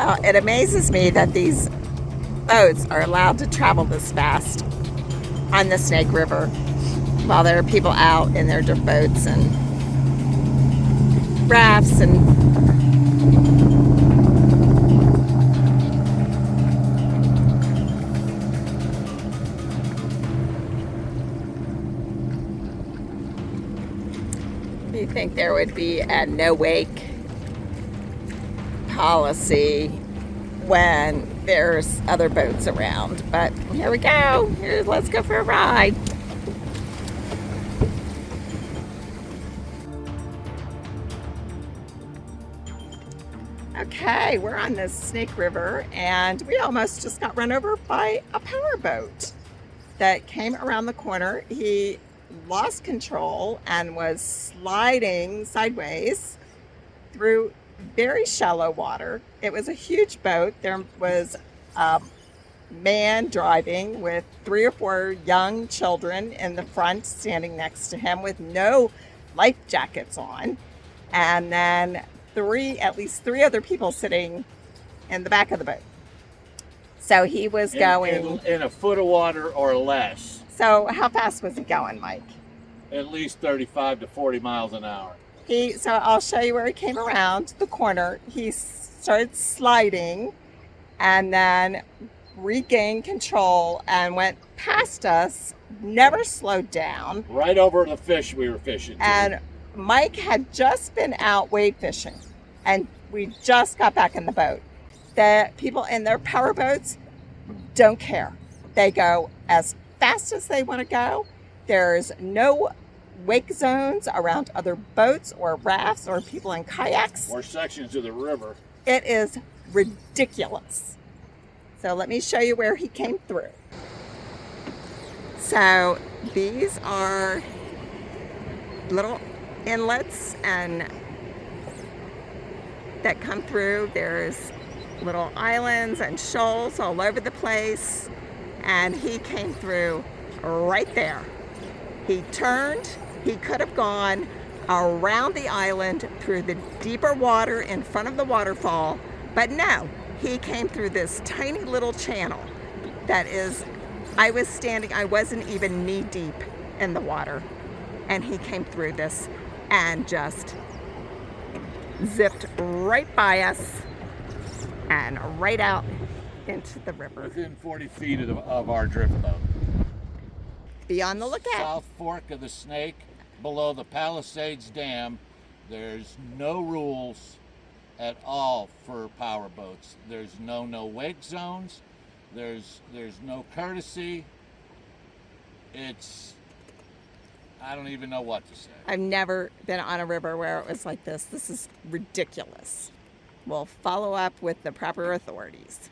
Well, it amazes me that these boats are allowed to travel this fast on the Snake River while there are people out in their boats and rafts and you think there would be a no-wake policy when there's other boats around, but here we go. Let's go for a ride. Okay, we're on the Snake River and we almost just got run over by a powerboat that came around the corner. He lost control and was sliding sideways through very shallow water. It was a huge boat. There was a man driving with 3 or 4 young children in the front standing next to him with no life jackets on, and then at least three other people sitting in the back of the boat. So he was going in a foot of water or less. So how fast was he going, Mike? At least 35 to 40 miles an hour. So I'll show you where he came around the corner. He started sliding and then regained control and went past us, never slowed down. Right over the fish we were fishing. And Mike had just been out wade fishing and we just got back in the boat. The people in their power boats don't care. They go as fast as they want to go. There's no wake zones around other boats or rafts or people in kayaks. Or sections of the river. It is ridiculous. So let me show you where he came through. So these are little inlets and that come through. There's little islands and shoals all over the place, and he came through right there. He turned. He could have gone around the island through the deeper water in front of the waterfall, but no, he came through this tiny little channel that is, I wasn't even knee deep in the water, and he came through this and just zipped right by us and right out into the river. Within 40 feet of our drift boat. Be on the lookout. South Fork of the Snake, below the Palisades Dam. There's no rules at all for power boats. There's no wake zones. There's no courtesy. I don't even know what to say. I've never been on a river where it was like this. This is ridiculous. We'll follow up with the proper authorities.